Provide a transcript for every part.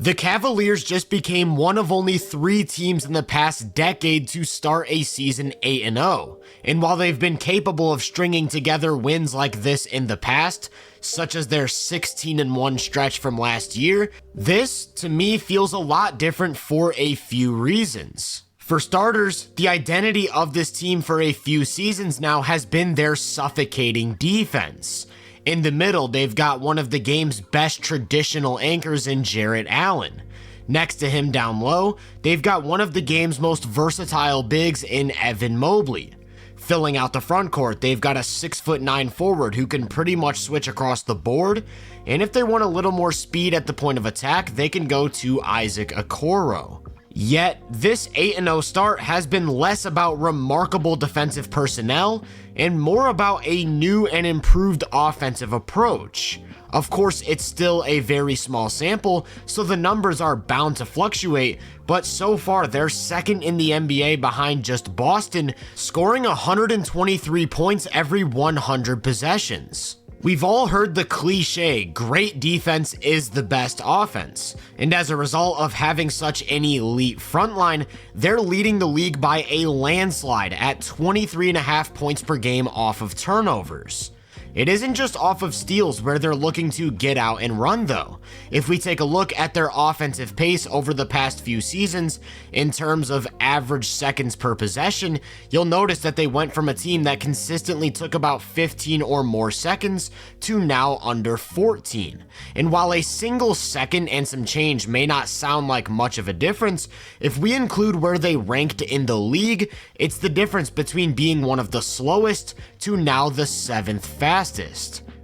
The Cavaliers just became one of only 3 teams in the past decade to start a season 8-0, and while they've been capable of stringing together wins like this in the past, such as their 16-1 stretch from last year, this, to me, feels a lot different for a few reasons. For starters, the identity of this team for a few seasons now has been their suffocating defense. In the middle, they've got one of the game's best traditional anchors in Jarrett Allen. Next to him down low, they've got one of the game's most versatile bigs in Evan Mobley. Filling out the front court, they've got a 6'9" forward who can pretty much switch across the board, and if they want a little more speed at the point of attack, they can go to Isaac Okoro. Yet, this 8-0 start has been less about remarkable defensive personnel and more about a new and improved offensive approach. Of course, it's still a very small sample, so the numbers are bound to fluctuate, but so far they're second in the NBA behind just Boston, scoring 123 points every 100 possessions. We've all heard the cliche, great defense is the best offense, and as a result of having such an elite front line, they're leading the league by a landslide at 23.5 points per game off of turnovers. It isn't just off of steals where they're looking to get out and run though. If we take a look at their offensive pace over the past few seasons in terms of average seconds per possession, you'll notice that they went from a team that consistently took about 15 or more seconds to now under 14. And while a single second and some change may not sound like much of a difference, if we include where they ranked in the league, it's the difference between being one of the slowest to now the 7th fastest.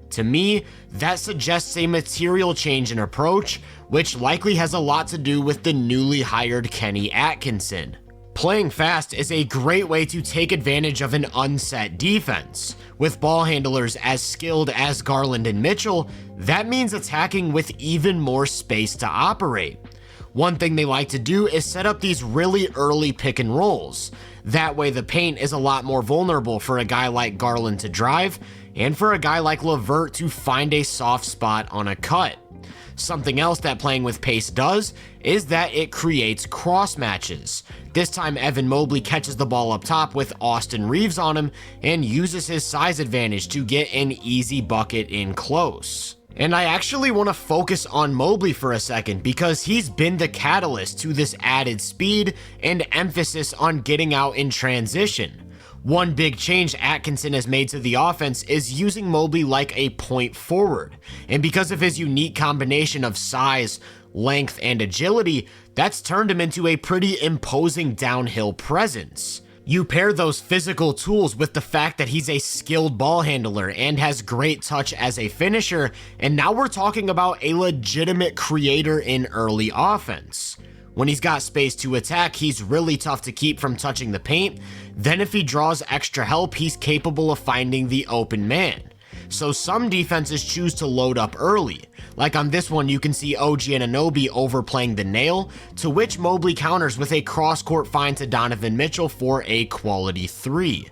To me, that suggests a material change in approach, which likely has a lot to do with the newly hired Kenny Atkinson. Playing fast is a great way to take advantage of an unset defense. With ball handlers as skilled as Garland and Mitchell, that means attacking with even more space to operate. One thing they like to do is set up these really early pick and rolls. That way the paint is a lot more vulnerable for a guy like Garland to drive, and for a guy like LeVert to find a soft spot on a cut. Something else that playing with pace does is that it creates cross matches. This time Evan Mobley catches the ball up top with Austin Reeves on him and uses his size advantage to get an easy bucket in close. And I actually want to focus on Mobley for a second because he's been the catalyst to this added speed and emphasis on getting out in transition. One big change Atkinson has made to the offense is using Mobley like a point forward, and because of his unique combination of size, length, and agility, that's turned him into a pretty imposing downhill presence. You pair those physical tools with the fact that he's a skilled ball handler and has great touch as a finisher, and now we're talking about a legitimate creator in early offense. When he's got space to attack, he's really tough to keep from touching the paint. Then if he draws extra help, he's capable of finding the open man. So some defenses choose to load up early. Like on this one, you can see OG Anunoby overplaying the nail, to which Mobley counters with a cross-court find to Donovan Mitchell for a quality 3.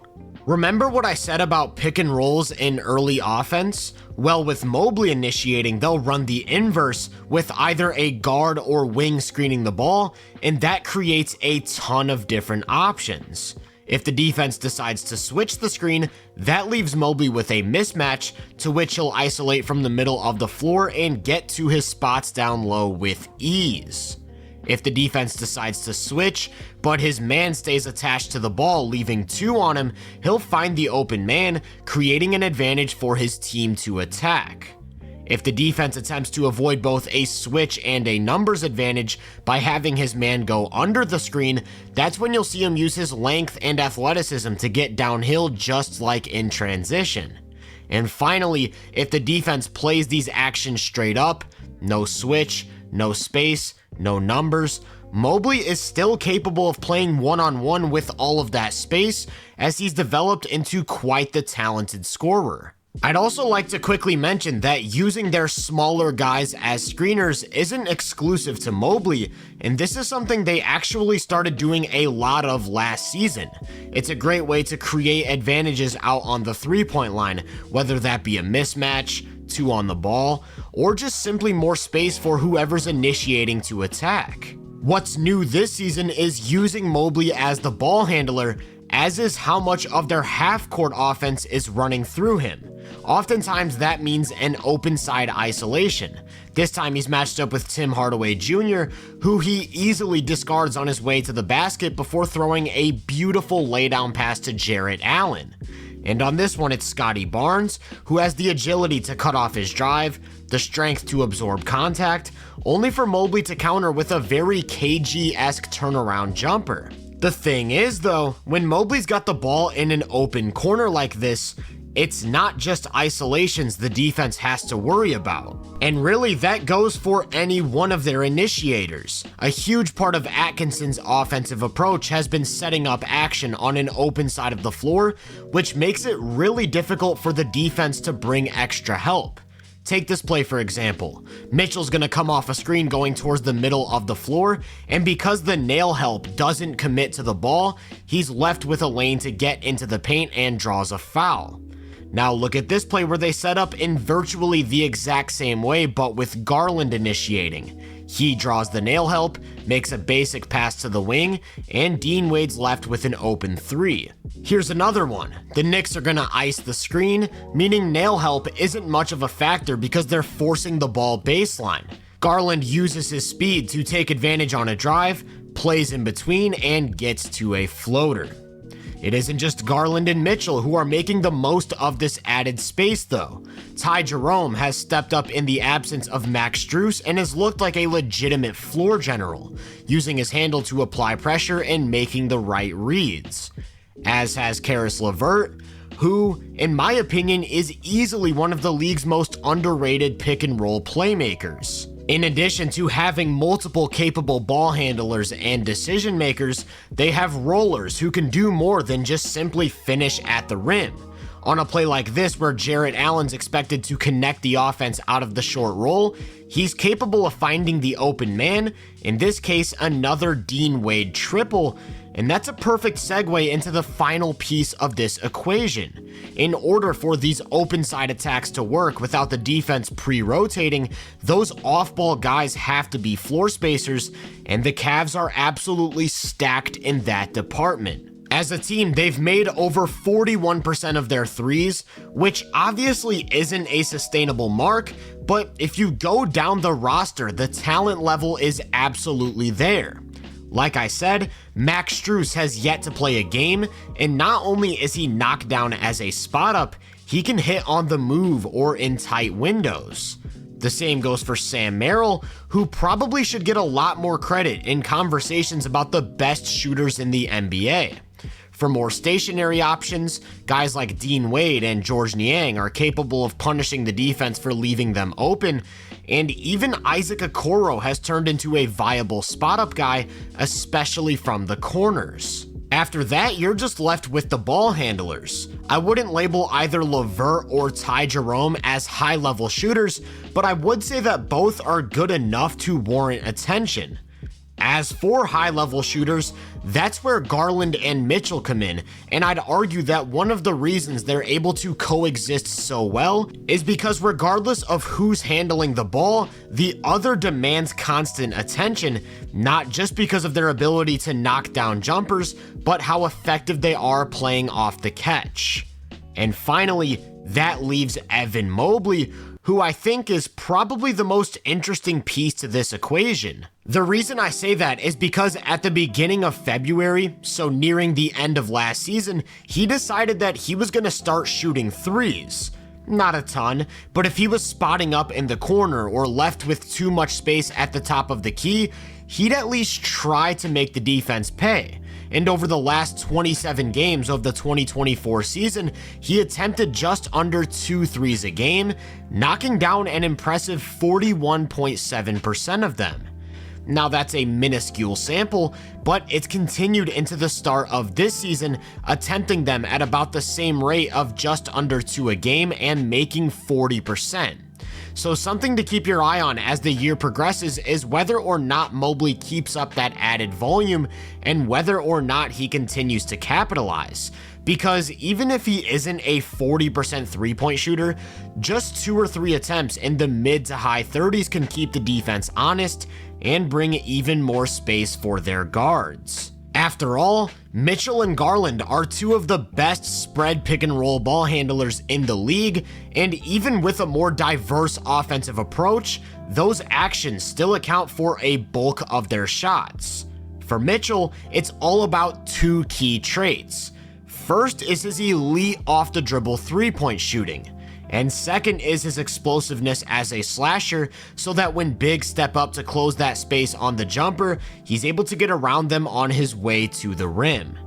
Remember what I said about pick and rolls in early offense? Well, with Mobley initiating, they'll run the inverse with either a guard or wing screening the ball, and that creates a ton of different options. If the defense decides to switch the screen, that leaves Mobley with a mismatch, to which he'll isolate from the middle of the floor and get to his spots down low with ease. If the defense decides to switch, but his man stays attached to the ball, leaving 2 on him, he'll find the open man, creating an advantage for his team to attack. If the defense attempts to avoid both a switch and a numbers advantage by having his man go under the screen, that's when you'll see him use his length and athleticism to get downhill just like in transition. And finally, if the defense plays these actions straight up, no switch, no space, no numbers, Mobley is still capable of playing one-on-one with all of that space, as he's developed into quite the talented scorer. I'd also like to quickly mention that using their smaller guys as screeners isn't exclusive to Mobley, and this is something they actually started doing a lot of last season. It's a great way to create advantages out on the 3-point line, whether that be a mismatch, 2 on the ball, or just simply more space for whoever's initiating to attack. What's new this season is using Mobley as the ball handler, as is how much of their half-court offense is running through him. Oftentimes that means an open side isolation. This time he's matched up with Tim Hardaway Jr., who he easily discards on his way to the basket before throwing a beautiful laydown pass to Jarrett Allen. And on this one, it's Scotty Barnes, who has the agility to cut off his drive, the strength to absorb contact, only for Mobley to counter with a very KG-esque turnaround jumper. The thing is though, when Mobley's got the ball in an open corner like this, it's not just isolations the defense has to worry about. And really, that goes for any one of their initiators. A huge part of Atkinson's offensive approach has been setting up action on an open side of the floor, which makes it really difficult for the defense to bring extra help. Take this play for example. Mitchell's gonna come off a screen going towards the middle of the floor, and because the nail help doesn't commit to the ball, he's left with a lane to get into the paint and draws a foul. Now look at this play where they set up in virtually the exact same way, but with Garland initiating. He draws the nail help, makes a basic pass to the wing, and Dean Wade's left with an open 3. Here's another one. The Knicks are gonna ice the screen, meaning nail help isn't much of a factor because they're forcing the ball baseline. Garland uses his speed to take advantage on a drive, plays in between, and gets to a floater. It isn't just Garland and Mitchell who are making the most of this added space though. Ty Jerome has stepped up in the absence of Max Strus and has looked like a legitimate floor general, using his handle to apply pressure and making the right reads. As has Karis LeVert, who, in my opinion, is easily one of the league's most underrated pick and roll playmakers. In addition to having multiple capable ball handlers and decision makers, they have rollers who can do more than just simply finish at the rim. On a play like this where Jarrett Allen's expected to connect the offense out of the short roll, he's capable of finding the open man, in this case another Dean Wade triple, and that's a perfect segue into the final piece of this equation. In order for these open side attacks to work without the defense pre-rotating, those off-ball guys have to be floor spacers, and the Cavs are absolutely stacked in that department. As a team, they've made over 41% of their threes, which obviously isn't a sustainable mark, but if you go down the roster, the talent level is absolutely there. Like I said, Max Strus has yet to play a game, and not only is he knocked down as a spot up, he can hit on the move or in tight windows. The same goes for Sam Merrill, who probably should get a lot more credit in conversations about the best shooters in the NBA. For more stationary options, guys like Dean Wade and Georges Niang are capable of punishing the defense for leaving them open, and even Isaac Okoro has turned into a viable spot-up guy, especially from the corners. After that, you're just left with the ball handlers. I wouldn't label either LeVert or Ty Jerome as high-level shooters, but I would say that both are good enough to warrant attention. As for high-level shooters, that's where Garland and Mitchell come in, and I'd argue that one of the reasons they're able to coexist so well is because regardless of who's handling the ball, the other demands constant attention, not just because of their ability to knock down jumpers, but how effective they are playing off the catch. And finally, that leaves Evan Mobley, who I think is probably the most interesting piece to this equation. The reason I say that is because at the beginning of February, so nearing the end of last season, he decided that he was going to start shooting threes. Not a ton, but if he was spotting up in the corner or left with too much space at the top of the key, he'd at least try to make the defense pay. And over the last 27 games of the 2024 season, he attempted just under 2 threes a game, knocking down an impressive 41.7% of them. Now that's a minuscule sample, but it's continued into the start of this season, attempting them at about the same rate of just under 2 a game and making 40%. So something to keep your eye on as the year progresses is whether or not Mobley keeps up that added volume and whether or not he continues to capitalize. Because even if he isn't a 40% three-point shooter, just 2 or 3 attempts in the mid to high 30s can keep the defense honest and bring even more space for their guards. After all, Mitchell and Garland are 2 of the best spread pick and roll ball handlers in the league, and even with a more diverse offensive approach, those actions still account for a bulk of their shots. For Mitchell, it's all about 2 key traits. First is his elite off the dribble three-point shooting, and second is his explosiveness as a slasher, so that when bigs step up to close that space on the jumper, he's able to get around them on his way to the rim.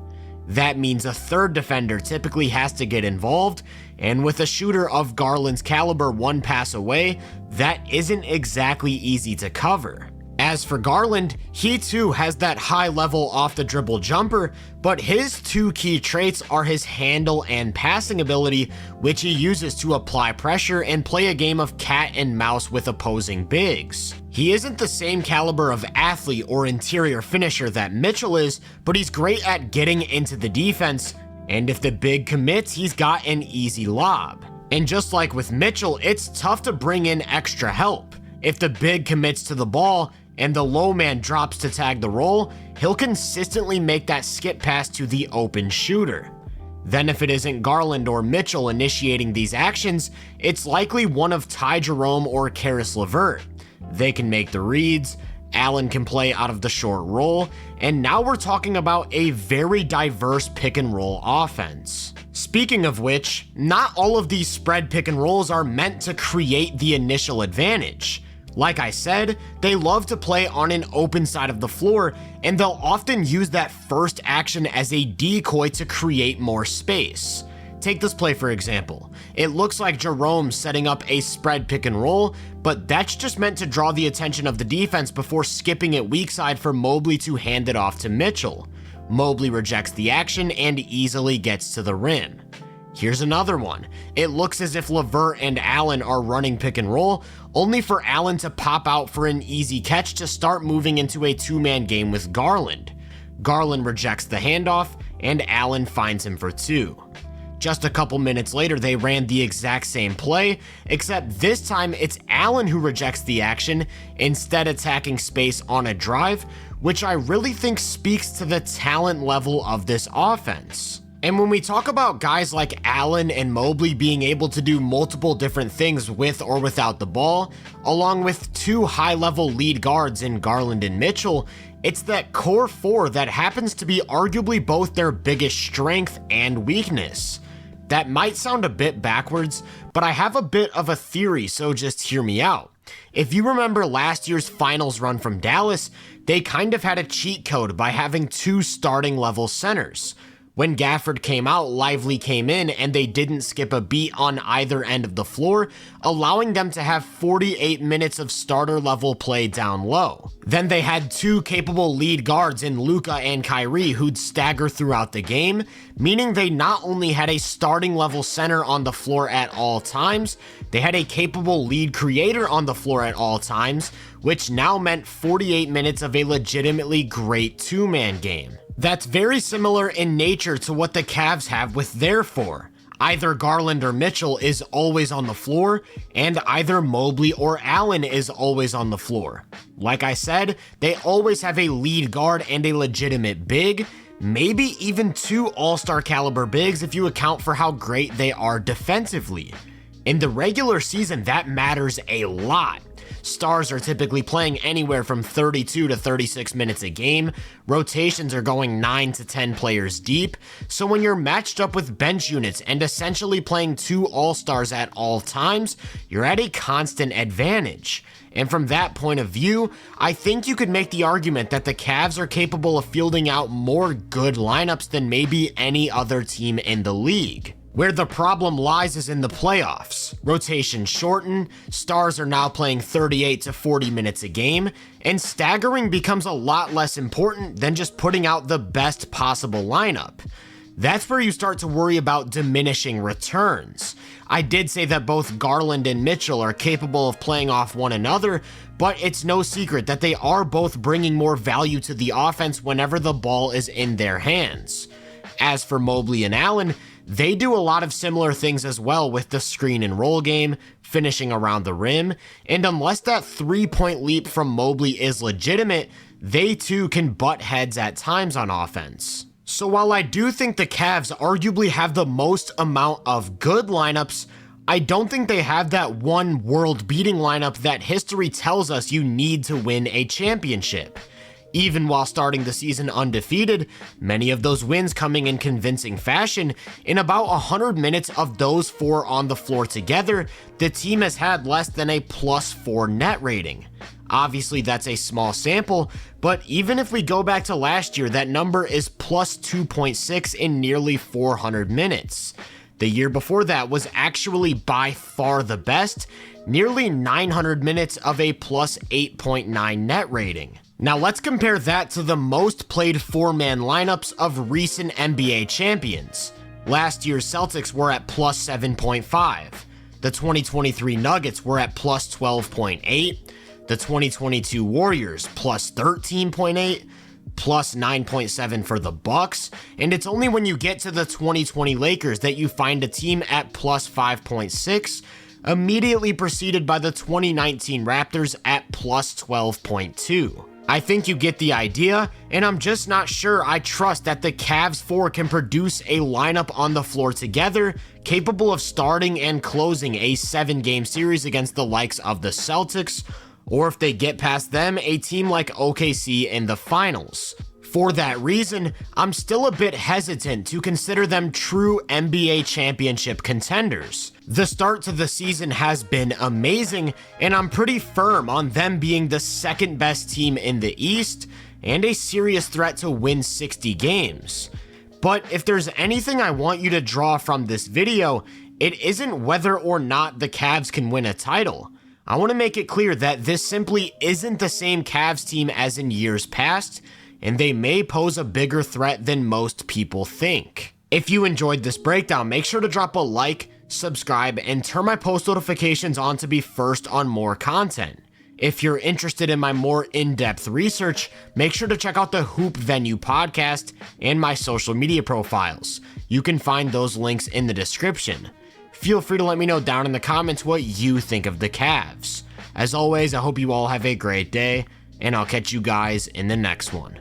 That means a third defender typically has to get involved, and with a shooter of Garland's caliber 1 pass away, that isn't exactly easy to cover. As for Garland, he too has that high level off the dribble jumper, but his 2 key traits are his handle and passing ability, which he uses to apply pressure and play a game of cat and mouse with opposing bigs. He isn't the same caliber of athlete or interior finisher that Mitchell is, but he's great at getting into the defense, and if the big commits, he's got an easy lob. And just like with Mitchell, it's tough to bring in extra help. If the big commits to the ball, and the low man drops to tag the roll, he'll consistently make that skip pass to the open shooter. Then if it isn't Garland or Mitchell initiating these actions, it's likely one of Ty Jerome or Karis LeVert. They can make the reads, Allen can play out of the short roll, and now we're talking about a very diverse pick and roll offense. Speaking of which, not all of these spread pick and rolls are meant to create the initial advantage. Like I said, they love to play on an open side of the floor, and they'll often use that first action as a decoy to create more space. Take this play for example. It looks like Jerome's setting up a spread pick and roll, but that's just meant to draw the attention of the defense before skipping it weak side for Mobley to hand it off to Mitchell. Mobley rejects the action and easily gets to the rim. Here's another one. It looks as if LeVert and Allen are running pick and roll, only for Allen to pop out for an easy catch to start moving into a 2-man game with Garland. Garland rejects the handoff, and Allen finds him for 2. Just a couple minutes later, they ran the exact same play, except this time it's Allen who rejects the action, instead attacking space on a drive, which I really think speaks to the talent level of this offense. And when we talk about guys like Allen and Mobley being able to do multiple different things with or without the ball, along with 2 high-level lead guards in Garland and Mitchell, it's that core 4 that happens to be arguably both their biggest strength and weakness. That might sound a bit backwards, but I have a bit of a theory, so just hear me out. If you remember last year's finals run from Dallas, they kind of had a cheat code by having 2 starting level centers. When Gafford came out, Lively came in, and they didn't skip a beat on either end of the floor, allowing them to have 48 minutes of starter level play down low. Then they had 2 capable lead guards in Luka and Kyrie who'd stagger throughout the game, meaning they not only had a starting level center on the floor at all times, they had a capable lead creator on the floor at all times, which now meant 48 minutes of a legitimately great 2-man game. That's very similar in nature to what the Cavs have with their 4. Either Garland or Mitchell is always on the floor, and either Mobley or Allen is always on the floor. Like I said, they always have a lead guard and a legitimate big, maybe even 2 all-star caliber bigs if you account for how great they are defensively. In the regular season, that matters a lot. Stars are typically playing anywhere from 32 to 36 minutes a game, rotations are going 9 to 10 players deep, so when you're matched up with bench units and essentially playing 2 all-stars at all times, you're at a constant advantage. And from that point of view, I think you could make the argument that the Cavs are capable of fielding out more good lineups than maybe any other team in the league. Where the problem lies is in the playoffs. Rotations shorten, stars are now playing 38 to 40 minutes a game, and staggering becomes a lot less important than just putting out the best possible lineup. that's where you start to worry about diminishing returns. I did say that both Garland and Mitchell are capable of playing off one another, but it's no secret that they are both bringing more value to the offense whenever the ball is in their hands. As for Mobley and Allen, they do a lot of similar things as well with the screen and roll game, finishing around the rim, and unless that 3-point leap from Mobley is legitimate, they too can butt heads at times on offense. So while I do think the Cavs arguably have the most amount of good lineups, I don't think they have that one world-beating lineup that history tells us you need to win a championship. Even while starting the season undefeated, many of those wins coming in convincing fashion, in about 100 minutes of those four on the floor together, the team has had less than a +4 net rating. Obviously that's a small sample, but even if we go back to last year, that number is +2.6 in nearly 400 minutes. The year before that was actually by far the best, nearly 900 minutes of a +8.9 net rating. Now let's compare that to the most played 4-man lineups of recent NBA champions. Last year's Celtics were at +7.5. The 2023 Nuggets were at +12.8. The 2022 Warriors +13.8. +9.7 for the Bucks, and it's only when you get to the 2020 Lakers that you find a team at +5.6, immediately preceded by the 2019 Raptors at +12.2. I think you get the idea, and I'm just not sure I trust that the Cavs 4 can produce a lineup on the floor together capable of starting and closing a 7-game series against the likes of the Celtics, or if they get past them, a team like OKC in the finals. For that reason, I'm still a bit hesitant to consider them true NBA championship contenders. The start to the season has been amazing, and I'm pretty firm on them being the second best team in the East and a serious threat to win 60 games. But if there's anything I want you to draw from this video, it isn't whether or not the Cavs can win a title. I want to make it clear that this simply isn't the same Cavs team as in years past, and they may pose a bigger threat than most people think. If you enjoyed this breakdown, make sure to drop a like, subscribe, and turn my post notifications on to be first on more content. If you're interested in my more in-depth research, make sure to check out the Hoop Venue podcast and my social media profiles. You can find those links in the description. Feel free to let me know down in the comments what you think of the Cavs. As always, I hope you all have a great day, and I'll catch you guys in the next one.